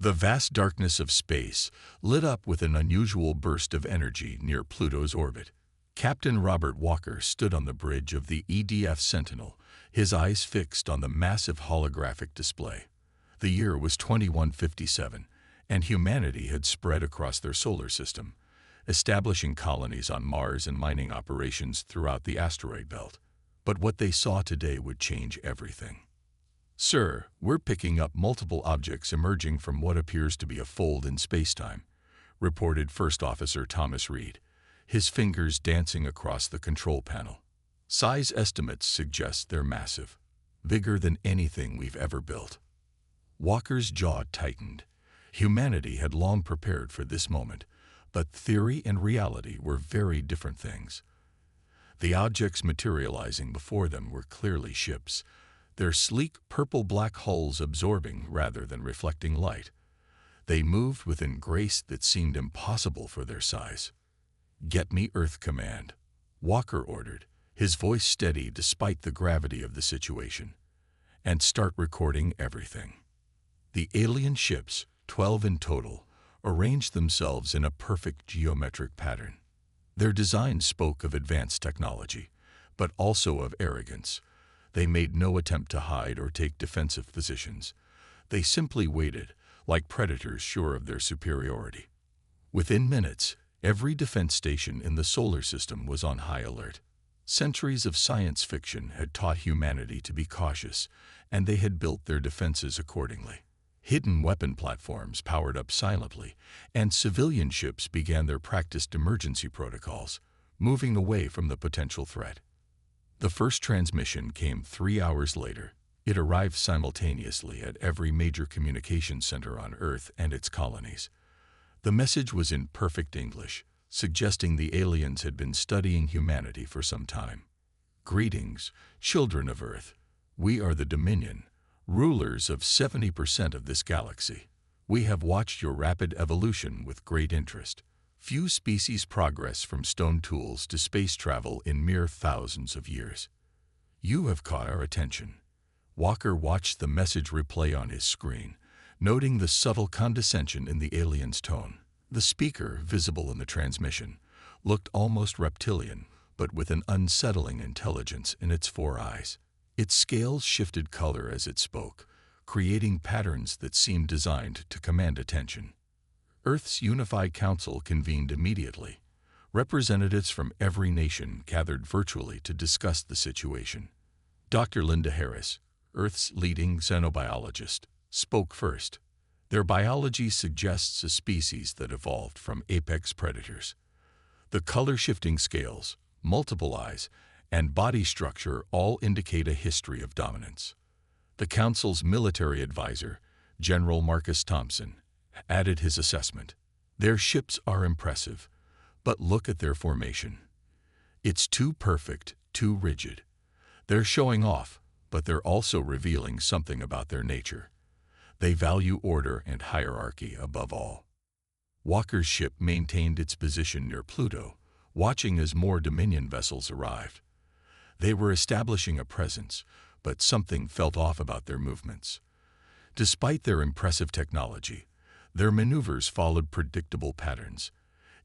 The vast darkness of space lit up with an unusual burst of energy near Pluto's orbit. Captain Robert Walker stood on the bridge of the EDF Sentinel, his eyes fixed on the massive holographic display. The year was 2157, and humanity had spread across their solar system, establishing colonies on Mars and mining operations throughout the asteroid belt. But what they saw today would change everything. "Sir, we're picking up multiple objects emerging from what appears to be a fold in spacetime," reported First Officer Thomas Reed, his fingers dancing across the control panel. "Size estimates suggest they're massive, bigger than anything we've ever built." Walker's jaw tightened. Humanity had long prepared for this moment, but theory and reality were very different things. The objects materializing before them were clearly ships, their sleek purple-black hulls absorbing rather than reflecting light. They moved with a grace that seemed impossible for their size. "Get me Earth Command," Walker ordered, his voice steady despite the gravity of the situation. "And start recording everything." The alien ships, 12 in total, arranged themselves in a perfect geometric pattern. Their design spoke of advanced technology, but also of arrogance. They made no attempt to hide or take defensive positions. They simply waited, like predators sure of their superiority. Within minutes, every defense station in the solar system was on high alert. Centuries of science fiction had taught humanity to be cautious, and they had built their defenses accordingly. Hidden weapon platforms powered up silently, and civilian ships began their practiced emergency protocols, moving away from the potential threat. The first transmission came 3 hours later. It arrived simultaneously at every major communications center on Earth and its colonies. The message was in perfect English, suggesting the aliens had been studying humanity for some time. "Greetings, children of Earth. We are the Dominion, rulers of 70% of this galaxy. We have watched your rapid evolution with great interest. Few species progress from stone tools to space travel in mere thousands of years. You have caught our attention." Walker watched the message replay on his screen, noting the subtle condescension in the alien's tone. The speaker, visible in the transmission, looked almost reptilian, but with an unsettling intelligence in its 4 eyes. Its scales shifted color as it spoke, creating patterns that seemed designed to command attention. Earth's Unified Council convened immediately. Representatives from every nation gathered virtually to discuss the situation. Dr. Linda Harris, Earth's leading xenobiologist, spoke first. "Their biology suggests a species that evolved from apex predators. The color-shifting scales, multiple eyes, and body structure all indicate a history of dominance." The Council's military advisor, General Marcus Thompson, added his assessment. "Their ships are impressive, but look at their formation. It's too perfect, too rigid. They're showing off, but they're also revealing something about their nature. They value order and hierarchy above all." Walker's ship maintained its position near Pluto, watching as more Dominion vessels arrived. They were establishing a presence, but something felt off about their movements. Despite their impressive technology, their maneuvers followed predictable patterns.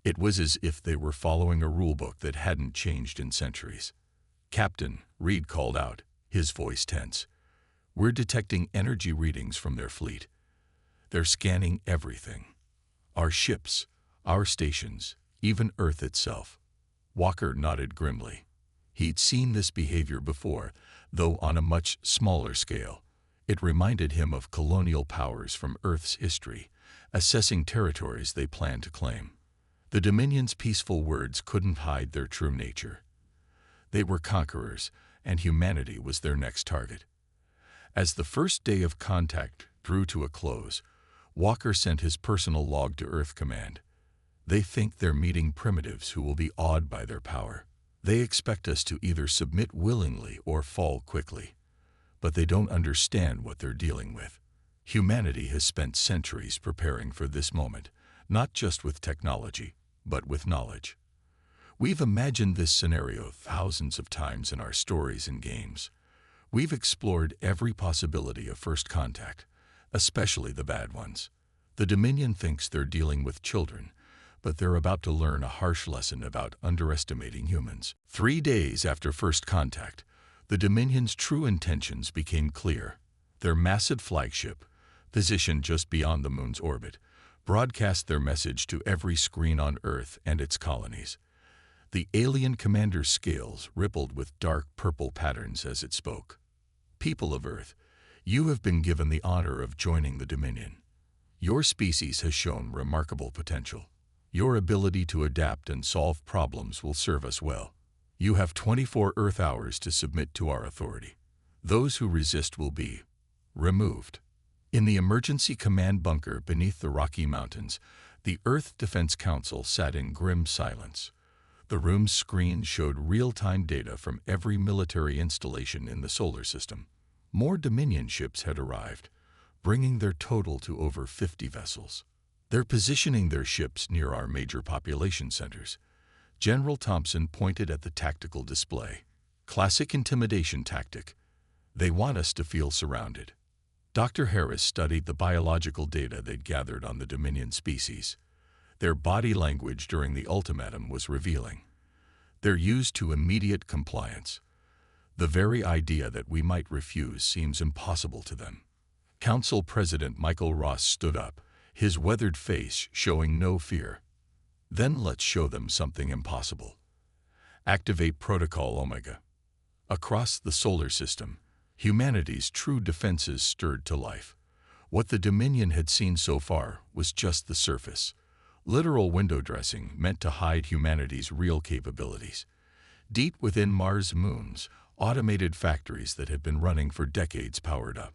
It was as if they were following a rulebook that hadn't changed in centuries. "Captain," Reed called out, his voice tense, "we're detecting energy readings from their fleet. They're scanning everything. Our ships, our stations, even Earth itself." Walker nodded grimly. He'd seen this behavior before, though on a much smaller scale. It reminded him of colonial powers from Earth's history, assessing territories they planned to claim. The Dominion's peaceful words couldn't hide their true nature. They were conquerors, and humanity was their next target. As the first day of contact drew to a close, Walker sent his personal log to Earth Command. "They think they're meeting primitives who will be awed by their power. They expect us to either submit willingly or fall quickly. But they don't understand what they're dealing with. Humanity has spent centuries preparing for this moment, not just with technology, but with knowledge. We've imagined this scenario thousands of times in our stories and games. We've explored every possibility of first contact, especially the bad ones. The Dominion thinks they're dealing with children, but they're about to learn a harsh lesson about underestimating humans. 3 days after first contact, the Dominion's true intentions became clear. Their massive flagship, positioned just beyond the moon's orbit, broadcast their message to every screen on Earth and its colonies. The alien commander's scales rippled with dark purple patterns as it spoke. People of Earth, you have been given the honor of joining the Dominion. Your species has shown remarkable potential. Your ability to adapt and solve problems will serve us well. You have 24 Earth hours to submit to our authority. Those who resist will be removed. In the emergency command bunker beneath the Rocky Mountains, the Earth Defense Council sat in grim silence. The room's screen showed real-time data from every military installation in the solar system. More Dominion ships had arrived, bringing their total to over 50 vessels. They're positioning their ships near our major population centers. General Thompson pointed at the tactical display. Classic intimidation tactic. They want us to feel surrounded. Dr. Harris studied the biological data they'd gathered on the Dominion species. Their body language during the ultimatum was revealing. They're used to immediate compliance. The very idea that we might refuse seems impossible to them. Council President Michael Ross stood up, his weathered face showing no fear. Then let's show them something impossible. Activate Protocol Omega. Across the solar system, humanity's true defenses stirred to life. What the Dominion had seen so far was just the surface. Literal window dressing meant to hide humanity's real capabilities. Deep within Mars' moons, automated factories that had been running for decades powered up.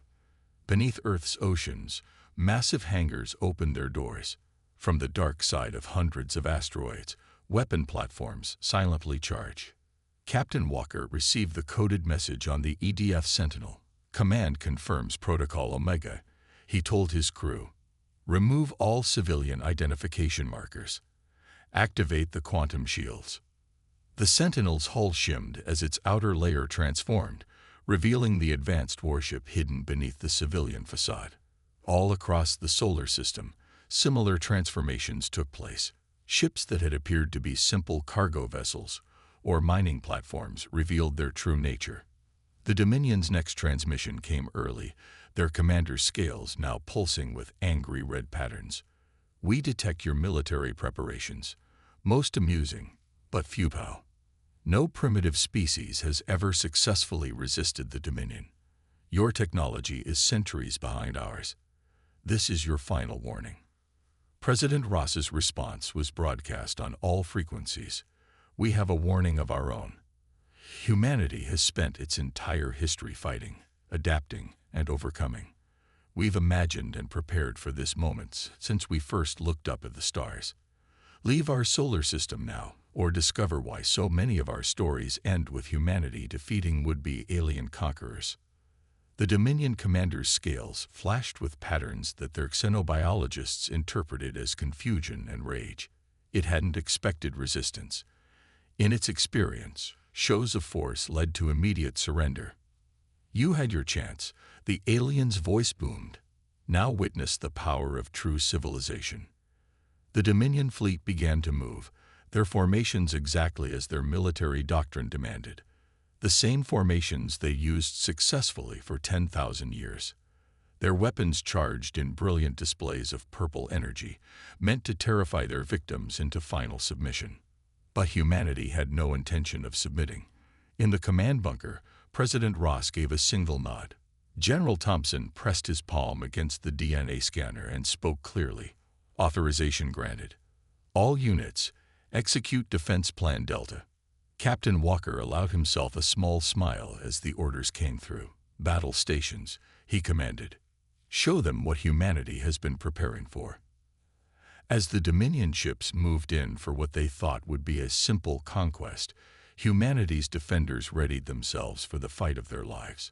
Beneath Earth's oceans, massive hangars opened their doors. From the dark side of hundreds of asteroids, weapon platforms silently charge. Captain Walker received the coded message on the EDF Sentinel. Command confirms Protocol Omega. He told his crew, remove all civilian identification markers. Activate the quantum shields. The Sentinel's hull shimmed as its outer layer transformed, revealing the advanced warship hidden beneath the civilian facade. All across the solar system, similar transformations took place. Ships that had appeared to be simple cargo vessels or mining platforms revealed their true nature. The Dominion's next transmission came early, their commander's scales now pulsing with angry red patterns. We detect your military preparations. Most amusing, but futile. No primitive species has ever successfully resisted the Dominion. Your technology is centuries behind ours. This is your final warning. President Ross's response was broadcast on all frequencies. We have a warning of our own. Humanity has spent its entire history fighting, adapting, and overcoming. We've imagined and prepared for this moment since we first looked up at the stars. Leave our solar system now, or discover why so many of our stories end with humanity defeating would-be alien conquerors. The Dominion commander's scales flashed with patterns that their xenobiologists interpreted as confusion and rage. It hadn't expected resistance. In its experience, shows of force led to immediate surrender. You had your chance, the alien's voice boomed. Now witness the power of true civilization. The Dominion fleet began to move, their formations exactly as their military doctrine demanded. The same formations they used successfully for 10,000 years. Their weapons charged in brilliant displays of purple energy, meant to terrify their victims into final submission. But humanity had no intention of submitting. In the command bunker, President Ross gave a single nod. General Thompson pressed his palm against the DNA scanner and spoke clearly. Authorization granted. All units, execute Defense Plan Delta. Captain Walker allowed himself a small smile as the orders came through. Battle stations, he commanded. Show them what humanity has been preparing for. As the Dominion ships moved in for what they thought would be a simple conquest, humanity's defenders readied themselves for the fight of their lives.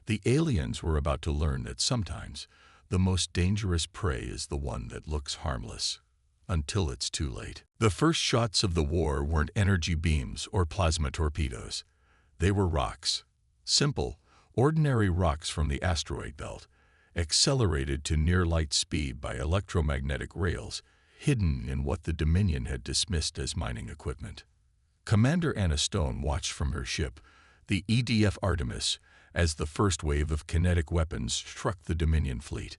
The aliens were about to learn that sometimes the most dangerous prey is the one that looks harmless, until it's too late. The first shots of the war weren't energy beams or plasma torpedoes. They were rocks. Simple, ordinary rocks from the asteroid belt. accelerated to near-light speed by electromagnetic rails, hidden in what the Dominion had dismissed as mining equipment. Commander Anna Stone watched from her ship, the EDF Artemis, as the first wave of kinetic weapons struck the Dominion fleet.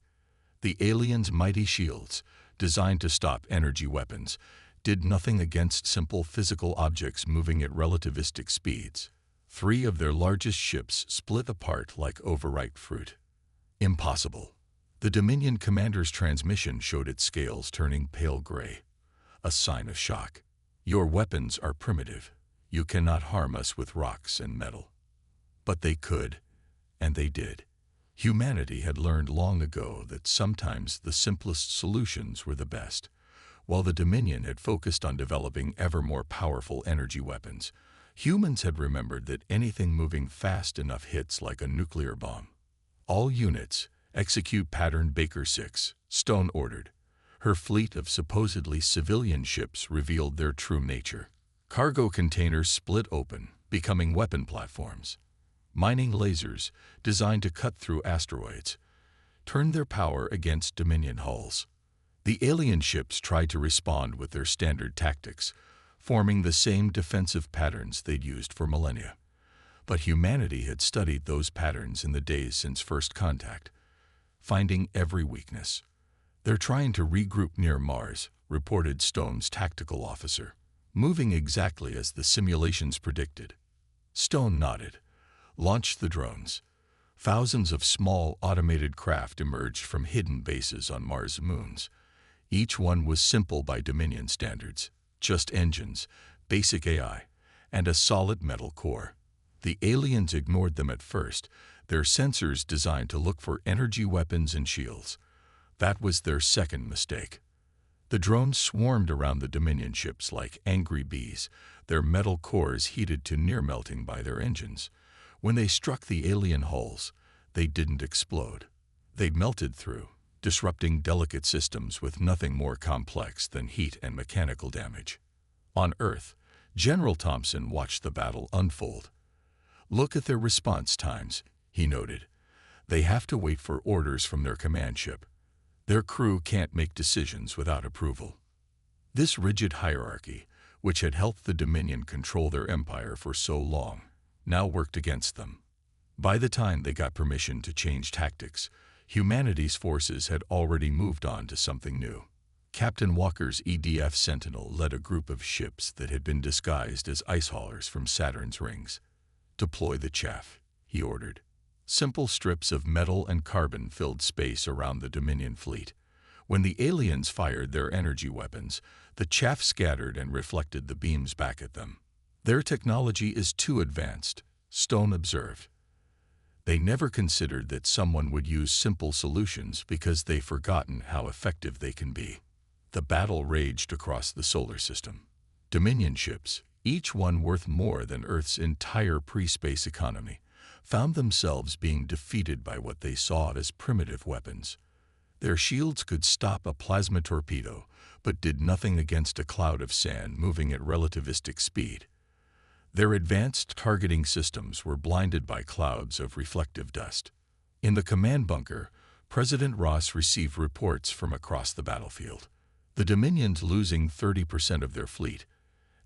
The aliens' mighty shields, designed to stop energy weapons, did nothing against simple physical objects moving at relativistic speeds. 3 of their largest ships split apart like overripe fruit. Impossible. The Dominion commander's transmission showed its scales turning pale gray, a sign of shock. Your weapons are primitive. You cannot harm us with rocks and metal. But they could, and they did. Humanity had learned long ago that sometimes the simplest solutions were the best. While the Dominion had focused on developing ever more powerful energy weapons, humans had remembered that anything moving fast enough hits like a nuclear bomb. All units, execute pattern Baker 6, Stone ordered. Her fleet of supposedly civilian ships revealed their true nature. Cargo containers split open, becoming weapon platforms. Mining lasers, designed to cut through asteroids, turned their power against Dominion hulls. The alien ships tried to respond with their standard tactics, forming the same defensive patterns they'd used for millennia. But humanity had studied those patterns in the days since first contact, finding every weakness. They're trying to regroup near Mars, reported Stone's tactical officer, moving exactly as the simulations predicted. Stone nodded, launched the drones. Thousands of small automated craft emerged from hidden bases on Mars' moons. Each one was simple by Dominion standards, just engines, basic AI, and a solid metal core. The aliens ignored them at first, their sensors designed to look for energy weapons and shields. That was their second mistake. The drones swarmed around the Dominion ships like angry bees, their metal cores heated to near melting by their engines. When they struck the alien hulls, they didn't explode. They melted through, disrupting delicate systems with nothing more complex than heat and mechanical damage. On Earth, General Thompson watched the battle unfold. Look at their response times, he noted. They have to wait for orders from their command ship. Their crew can't make decisions without approval. This rigid hierarchy, which had helped the Dominion control their empire for so long, now worked against them. By the time they got permission to change tactics, humanity's forces had already moved on to something new. Captain Walker's EDF Sentinel led a group of ships that had been disguised as ice haulers from Saturn's rings. Deploy the chaff, he ordered. Simple strips of metal and carbon filled space around the Dominion fleet. When the aliens fired their energy weapons, the chaff scattered and reflected the beams back at them. Their technology is too advanced, Stone observed. They never considered that someone would use simple solutions because they've forgotten how effective they can be. The battle raged across the solar system. Dominion ships, each one worth more than Earth's entire pre-space economy, found themselves being defeated by what they saw as primitive weapons. Their shields could stop a plasma torpedo, but did nothing against a cloud of sand moving at relativistic speed. Their advanced targeting systems were blinded by clouds of reflective dust. In the command bunker, President Ross received reports from across the battlefield. The Dominion's losing 30% of their fleet,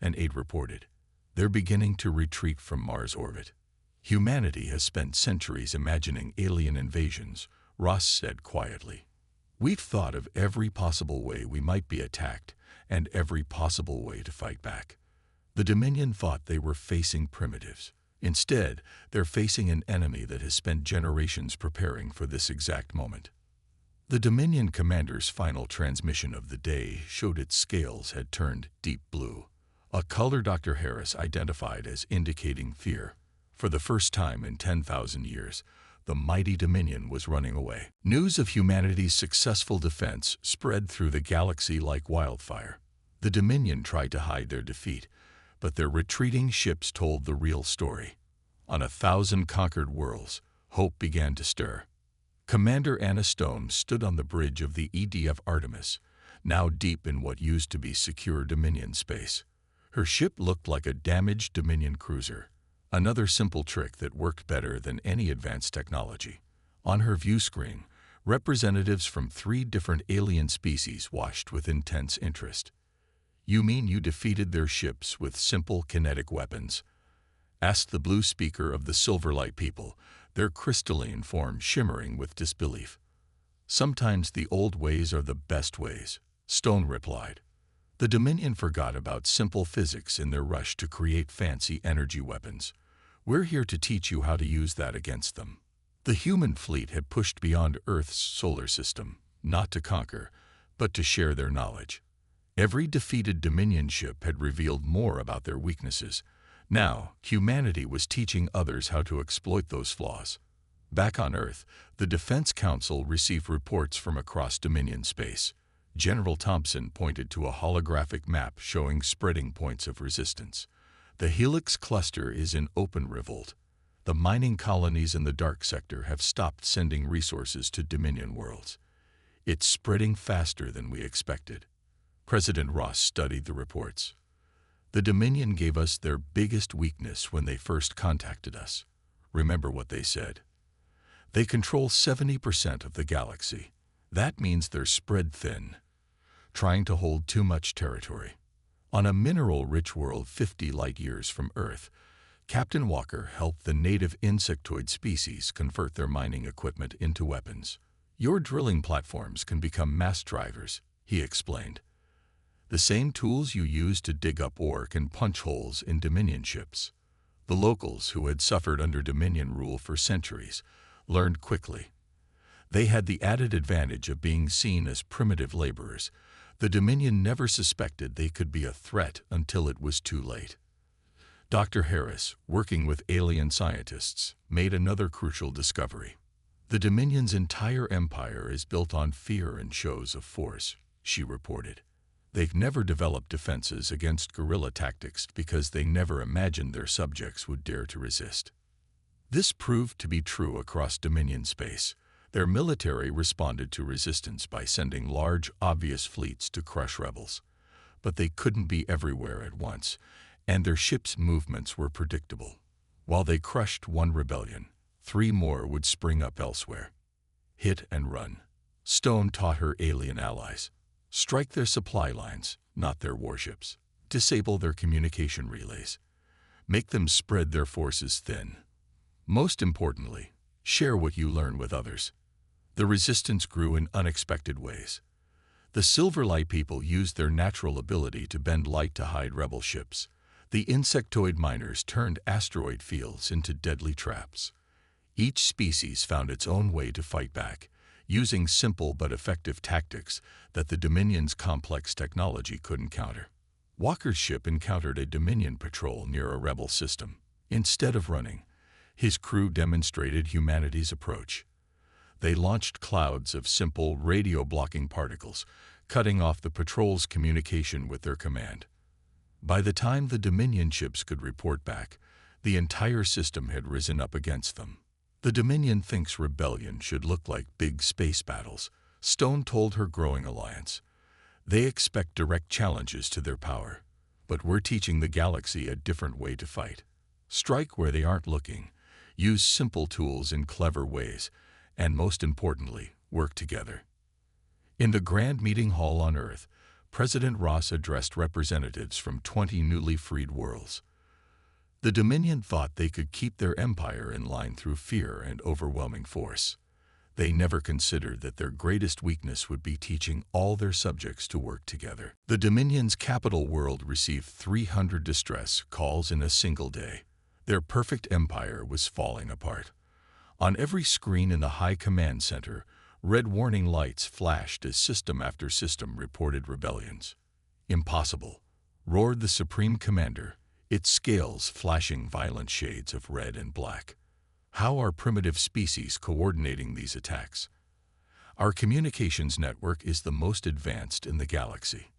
an aide reported. They're beginning to retreat from Mars orbit. Humanity has spent centuries imagining alien invasions, Ross said quietly. We've thought of every possible way we might be attacked and every possible way to fight back. The Dominion thought they were facing primitives. Instead, they're facing an enemy that has spent generations preparing for this exact moment. The Dominion commander's final transmission of the day showed its scales had turned deep blue, a color Dr. Harris identified as indicating fear. For the first time in 10,000 years, the mighty Dominion was running away. News of humanity's successful defense spread through the galaxy like wildfire. The Dominion tried to hide their defeat, but their retreating ships told the real story. On 1,000 conquered worlds, hope began to stir. Commander Anna Stone stood on the bridge of the EDF Artemis, now deep in what used to be secure Dominion space. Her ship looked like a damaged Dominion cruiser, another simple trick that worked better than any advanced technology. On her view screen, Representatives from 3 different alien species watched with intense interest. "You mean you defeated their ships with simple kinetic weapons?" asked the blue speaker of the Silverlight people, their crystalline form shimmering with disbelief. "Sometimes the old ways are the best ways," Stone replied. "The Dominion forgot about simple physics in their rush to create fancy energy weapons. We're here to teach you how to use that against them." The human fleet had pushed beyond Earth's solar system, not to conquer, but to share their knowledge. Every defeated Dominion ship had revealed more about their weaknesses. Now, humanity was teaching others how to exploit those flaws. Back on Earth, the Defense Council received reports from across Dominion space. General Thompson pointed to a holographic map showing spreading points of resistance. The Helix cluster is in open revolt. The mining colonies in the dark sector have stopped sending resources to Dominion worlds. It's spreading faster than we expected. President Ross studied the reports. "The Dominion gave us their biggest weakness when they first contacted us. Remember what they said. They control 70% of the galaxy. That means they're spread thin, trying to hold too much territory. On a mineral-rich world 50 light-years from Earth, Captain Walker helped the native insectoid species convert their mining equipment into weapons. Your drilling platforms can become mass drivers," he explained. "The same tools you use to dig up ore can punch holes in Dominion ships." The locals, who had suffered under Dominion rule for centuries, learned quickly. They had the added advantage of being seen as primitive laborers. The Dominion never suspected they could be a threat until it was too late. Dr. Harris, working with alien scientists, made another crucial discovery. "The Dominion's entire empire is built on fear and shows of force," she reported. "They've never developed defenses against guerrilla tactics because they never imagined their subjects would dare to resist." This proved to be true across Dominion space. Their military responded to resistance by sending large, obvious fleets to crush rebels. But they couldn't be everywhere at once, and their ships' movements were predictable. While they crushed one rebellion, 3 more would spring up elsewhere. Hit and run. Stone taught her alien allies. Strike their supply lines, not their warships. Disable their communication relays. Make them spread their forces thin. Most importantly, share what you learn with others. The resistance grew in unexpected ways. The Silverlight people used their natural ability to bend light to hide rebel ships. The insectoid miners turned asteroid fields into deadly traps. Each species found its own way to fight back, using simple but effective tactics that the Dominion's complex technology couldn't counter. Walker's ship encountered a Dominion patrol near a rebel system. Instead of running, his crew demonstrated humanity's approach. They launched clouds of simple radio-blocking particles, cutting off the patrol's communication with their command. By the time the Dominion ships could report back, the entire system had risen up against them. "The Dominion thinks rebellion should look like big space battles," Stone told her growing alliance. "They expect direct challenges to their power. But we're teaching the galaxy a different way to fight. Strike where they aren't looking, use simple tools in clever ways, and most importantly, work together." In the Grand Meeting Hall on Earth, President Ross addressed representatives from 20 newly freed worlds. The Dominion thought they could keep their empire in line through fear and overwhelming force. They never considered that their greatest weakness would be teaching all their subjects to work together. The Dominion's capital world received 300 distress calls in a single day. Their perfect empire was falling apart. On every screen in the High Command Center, red warning lights flashed as system after system reported rebellions. "Impossible," roared the Supreme Commander, its scales flashing violent shades of red and black. "How are primitive species coordinating these attacks? Our communications network is the most advanced in the galaxy."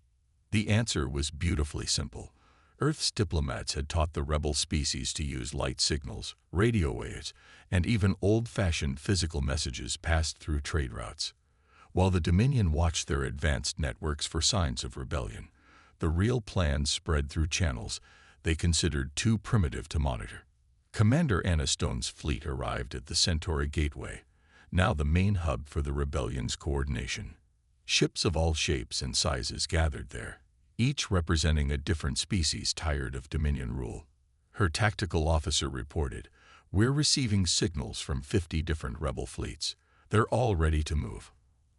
The answer was beautifully simple. Earth's diplomats had taught the rebel species to use light signals, radio waves, and even old-fashioned physical messages passed through trade routes. While the Dominion watched their advanced networks for signs of rebellion, the real plan spread through channels they considered too primitive to monitor. Commander Anna Stone's fleet arrived at the Centauri Gateway. now the main hub for the rebellion's coordination. Ships of all shapes and sizes gathered there, each representing a different species tired of Dominion rule. Her tactical officer reported, "We're receiving signals from 50 different rebel fleets. They're all ready to move."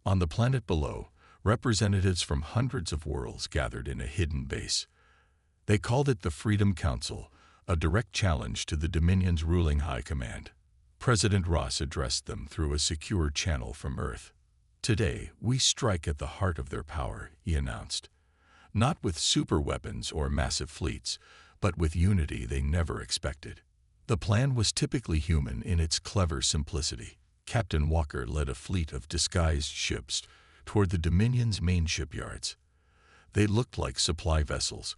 On the planet below, representatives from hundreds of worlds gathered in a hidden base. They called it the Freedom Council, a direct challenge to the Dominion's ruling high command. President Ross addressed them through a secure channel from Earth. "Today, we strike at the heart of their power," he announced. "Not with superweapons or massive fleets, but with unity they never expected." The plan was typically human in its clever simplicity. Captain Walker led a fleet of disguised ships toward the Dominion's main shipyards. They looked like supply vessels,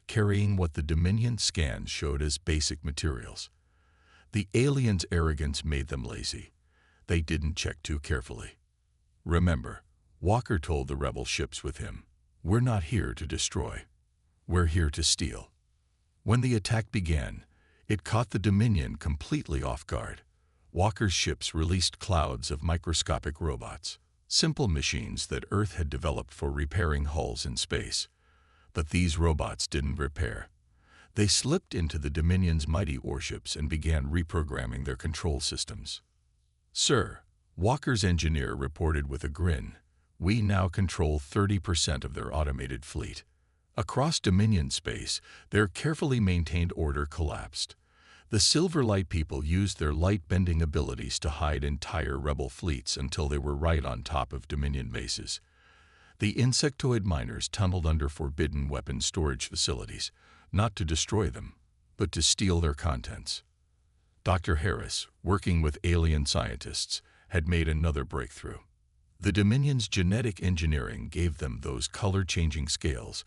carrying what the Dominion scans showed as basic materials. The aliens' arrogance made them lazy. They didn't check too carefully. "Remember," Walker told the rebel ships with him, "we're not here to destroy. We're here to steal." When the attack began, it caught the Dominion completely off guard. Walker's ships released clouds of microscopic robots, simple machines that Earth had developed for repairing hulls in space. But these robots didn't repair. They slipped into the Dominion's mighty warships and began reprogramming their control systems. "Sir," Walker's engineer reported with a grin, "we now control 30% of their automated fleet." Across Dominion space, their carefully maintained order collapsed. The Silverlight people used their light-bending abilities to hide entire rebel fleets until they were right on top of Dominion bases. The insectoid miners tunneled under forbidden weapon storage facilities, not to destroy them, but to steal their contents. Dr. Harris, working with alien scientists, had made another breakthrough. The Dominion's genetic engineering gave them those color-changing scales,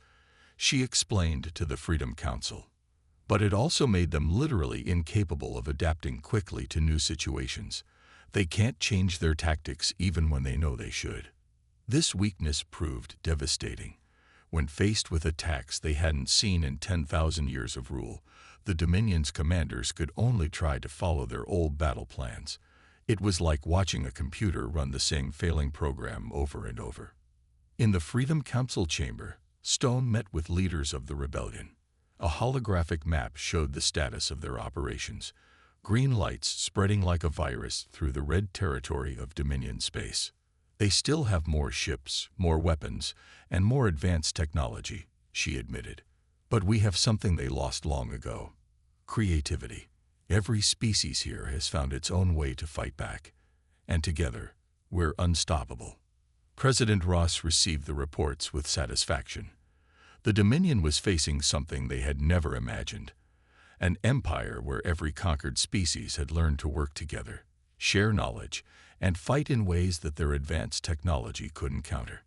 she explained to the Freedom Council. But it also made them literally incapable of adapting quickly to new situations. They can't change their tactics even when they know they should. This weakness proved devastating. When faced with attacks they hadn't seen in 10,000 years of rule, the Dominion's commanders could only try to follow their old battle plans. It was like watching a computer run the same failing program over and over. In the Freedom Council chamber, Stone met with leaders of the rebellion. A holographic map showed the status of their operations, green lights spreading like a virus through the red territory of Dominion space. "They still have more ships, more weapons, and more advanced technology," she admitted. "But we have something they lost long ago: creativity. Every species here has found its own way to fight back, and together, we're unstoppable." President Ross received the reports with satisfaction. The Dominion was facing something they had never imagined: an empire where every conquered species had learned to work together, share knowledge, and fight in ways that their advanced technology couldn't counter.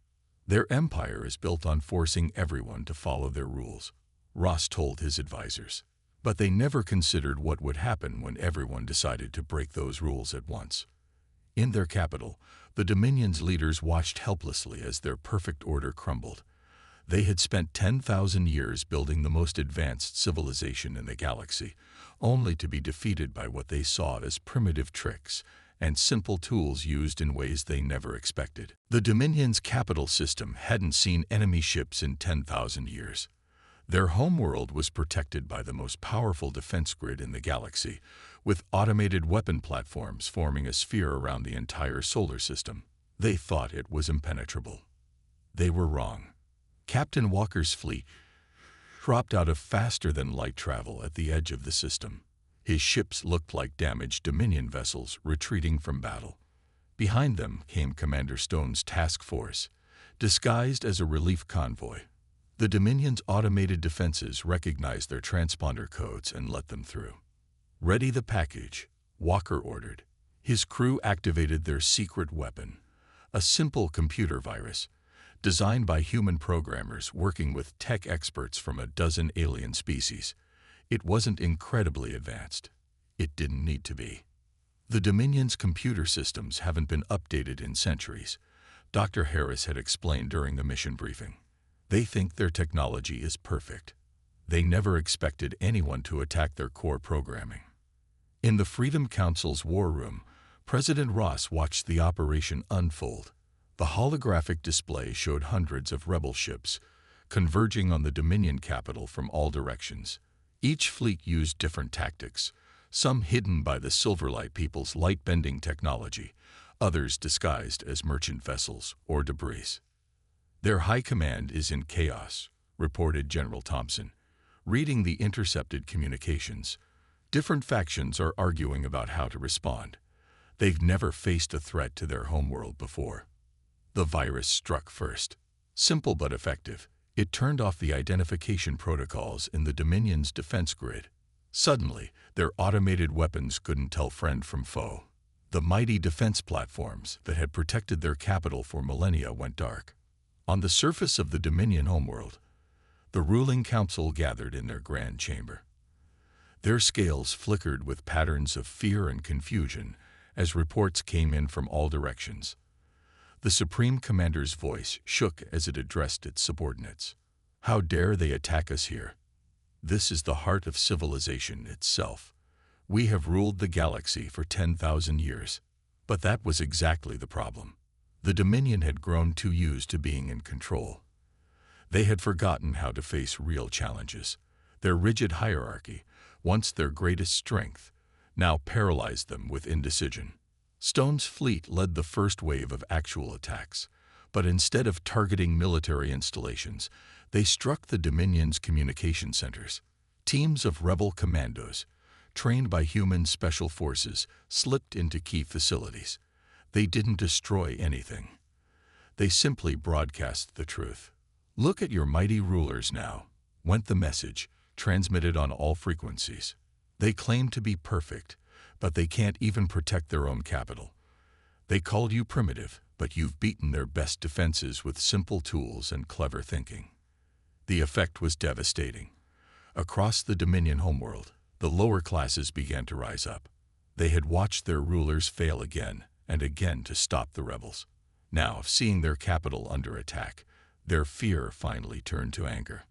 "Their empire is built on forcing everyone to follow their rules," Ross told his advisors. But they never considered what would happen when everyone decided to break those rules at once. In their capital, the Dominion's leaders watched helplessly as their perfect order crumbled. They had spent 10,000 years building the most advanced civilization in the galaxy, only to be defeated by what they saw as primitive tricks and simple tools used in ways they never expected. The Dominion's capital system hadn't seen enemy ships in 10,000 years. Their homeworld was protected by the most powerful defense grid in the galaxy, with automated weapon platforms forming a sphere around the entire solar system. They thought it was impenetrable. They were wrong. Captain Walker's fleet dropped out of faster-than-light travel at the edge of the system. His ships looked like damaged Dominion vessels retreating from battle. Behind them came Commander Stone's task force, disguised as a relief convoy. The Dominion's automated defenses recognized their transponder codes and let them through. "Ready the package," Walker ordered. His crew activated their secret weapon, a simple computer virus, designed by human programmers working with tech experts from a dozen alien species. It wasn't incredibly advanced. It didn't need to be. The Dominion's computer systems haven't been updated in centuries, Dr. Harris had explained during the mission briefing. They think their technology is perfect. They never expected anyone to attack their core programming. In the Freedom Council's war room, President Ross watched the operation unfold. The holographic display showed hundreds of rebel ships converging on the Dominion capital from all directions. Each fleet used different tactics, some hidden by the Silverlight people's light-bending technology, others disguised as merchant vessels or debris. "Their high command is in chaos," reported General Thompson, reading the intercepted communications. "Different factions are arguing about how to respond. They've never faced a threat to their homeworld before." The virus struck first. Simple but effective, it turned off the identification protocols in the Dominion's defense grid. Suddenly, their automated weapons couldn't tell friend from foe. The mighty defense platforms that had protected their capital for millennia went dark. On the surface of the Dominion homeworld, the ruling council gathered in their grand chamber. Their scales flickered with patterns of fear and confusion as reports came in from all directions. The Supreme Commander's voice shook as it addressed its subordinates. "How dare they attack us here? This is the heart of civilization itself. We have ruled the galaxy for 10,000 years." But that was exactly the problem. The Dominion had grown too used to being in control. They had forgotten how to face real challenges. Their rigid hierarchy, once their greatest strength, now paralyzed them with indecision. Stone's fleet led the first wave of actual attacks, but instead of targeting military installations, they struck the Dominion's communication centers. Teams of rebel commandos, trained by human special forces, slipped into key facilities. They didn't destroy anything. They simply broadcast the truth. "Look at your mighty rulers now," went the message, transmitted on all frequencies. "They claim to be perfect, but they can't even protect their own capital. They called you primitive, but you've beaten their best defenses with simple tools and clever thinking." The effect was devastating. Across the Dominion homeworld, the lower classes began to rise up. They had watched their rulers fail again and again to stop the rebels. Now, seeing their capital under attack, their fear finally turned to anger.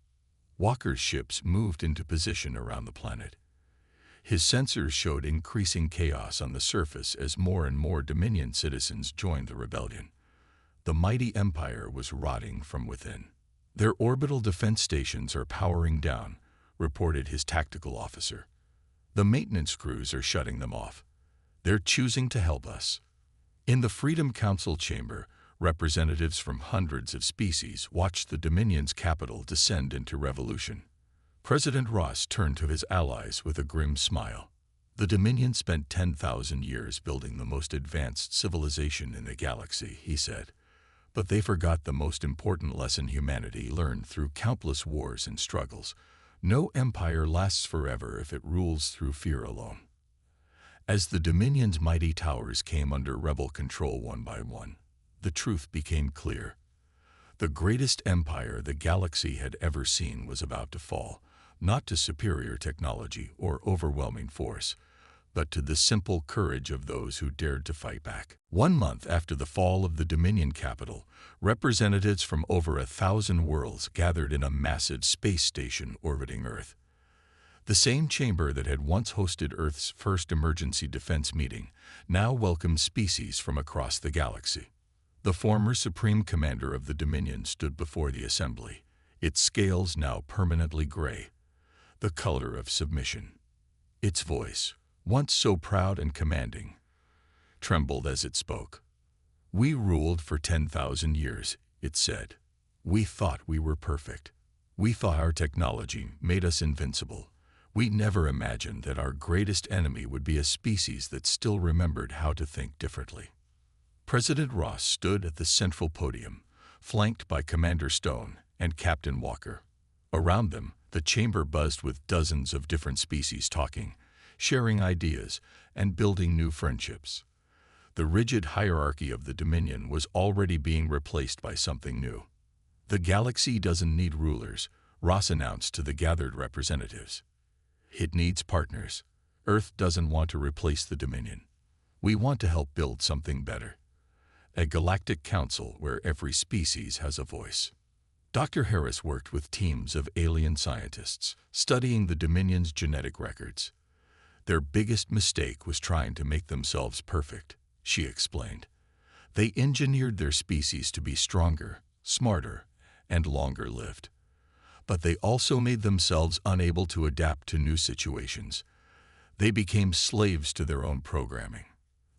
Walker's ships moved into position around the planet. His sensors showed increasing chaos on the surface as more and more Dominion citizens joined the rebellion. The mighty empire was rotting from within. "Their orbital defense stations are powering down," reported his tactical officer. "The maintenance crews are shutting them off. They're choosing to help us." In the Freedom Council chamber, representatives from hundreds of species watched the Dominion's capital descend into revolution. President Ross turned to his allies with a grim smile. "The Dominion spent 10,000 years building the most advanced civilization in the galaxy," he said. "But they forgot the most important lesson humanity learned through countless wars and struggles. No empire lasts forever if it rules through fear alone." As the Dominion's mighty towers came under rebel control one by one, the truth became clear. The greatest empire the galaxy had ever seen was about to fall, not to superior technology or overwhelming force, but to the simple courage of those who dared to fight back. 1 month after the fall of the Dominion capital, representatives from over 1,000 worlds gathered in a massive space station orbiting Earth. The same chamber that had once hosted Earth's first emergency defense meeting now welcomed species from across the galaxy. The former Supreme Commander of the Dominion stood before the assembly, its scales now permanently gray, the color of submission. Its voice, once so proud and commanding, trembled as it spoke. "We ruled for 10,000 years, it said. "We thought we were perfect. We thought our technology made us invincible. We never imagined that our greatest enemy would be a species that still remembered how to think differently." President Ross stood at the central podium, flanked by Commander Stone and Captain Walker. Around them, the chamber buzzed with dozens of different species talking, sharing ideas, and building new friendships. The rigid hierarchy of the Dominion was already being replaced by something new. "The galaxy doesn't need rulers," Ross announced to the gathered representatives. "It needs partners. Earth doesn't want to replace the Dominion. We want to help build something better. A galactic council where every species has a voice." Dr. Harris worked with teams of alien scientists, studying the Dominion's genetic records. Their biggest mistake was trying to make themselves perfect. she explained. They engineered their species to be stronger, smarter, and longer-lived. But they also made themselves unable to adapt to new situations. They became slaves to their own programming.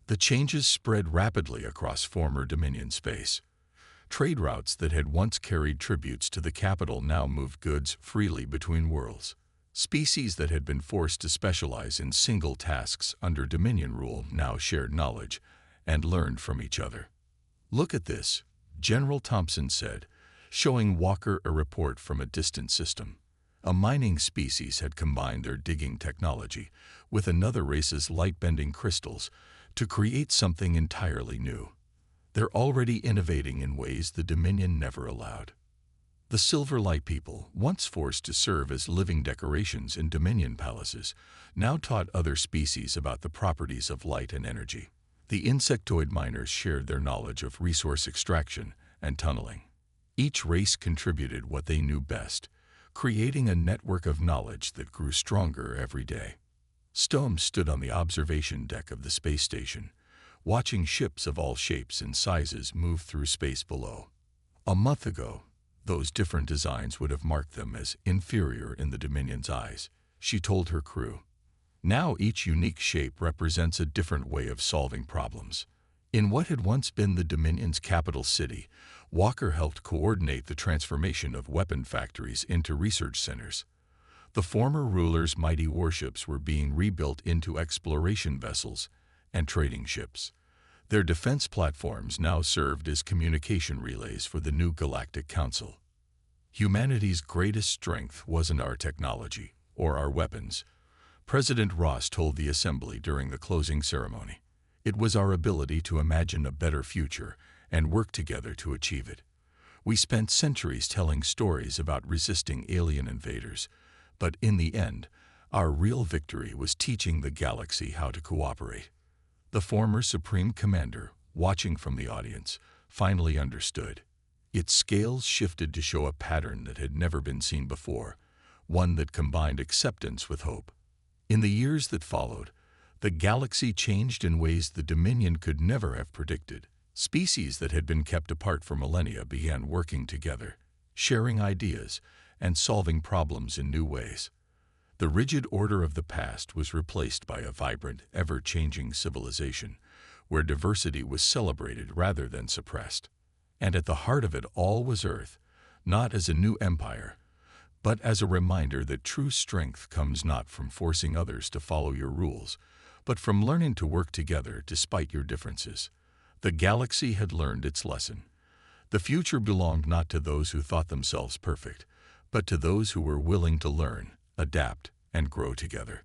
The changes spread rapidly across former Dominion space. Trade routes that had once carried tributes to the capital now moved goods freely between worlds. Species that had been forced to specialize in single tasks under Dominion rule now shared knowledge and learned from each other. "Look at this," General Thompson said, showing Walker a report from a distant system. A mining species had combined their digging technology with another race's light-bending crystals to create something entirely new. They're already innovating in ways the Dominion never allowed. The Silver Light people, once forced to serve as living decorations in Dominion palaces, now taught other species about the properties of light and energy. The insectoid miners shared their knowledge of resource extraction and tunneling. Each race contributed what they knew best, creating a network of knowledge that grew stronger every day. Stone stood on the observation deck of the space station, watching ships of all shapes and sizes move through space below. A month ago, those different designs would have marked them as inferior in the Dominion's eyes, she told her crew. Now each unique shape represents a different way of solving problems. In what had once been the Dominion's capital city, Walker helped coordinate the transformation of weapon factories into research centers. The former rulers' mighty warships were being rebuilt into exploration vessels and trading ships. Their defense platforms now served as communication relays for the new Galactic Council. Humanity's greatest strength wasn't our technology or our weapons, President Ross told the Assembly during the closing ceremony. It was our ability to imagine a better future and work together to achieve it. We spent centuries telling stories about resisting alien invaders, but in the end, our real victory was teaching the galaxy how to cooperate. The former Supreme Commander, watching from the audience, finally understood. Its scales shifted to show a pattern that had never been seen before, one that combined acceptance with hope. In the years that followed, the galaxy changed in ways the Dominion could never have predicted. Species that had been kept apart for millennia began working together, sharing ideas, and solving problems in new ways. The rigid order of the past was replaced by a vibrant, ever-changing civilization, where diversity was celebrated rather than suppressed. And at the heart of it all was Earth, not as a new empire, but as a reminder that true strength comes not from forcing others to follow your rules, but from learning to work together despite your differences. The galaxy had learned its lesson. The future belonged not to those who thought themselves perfect, but to those who were willing to learn, adapt, and grow together.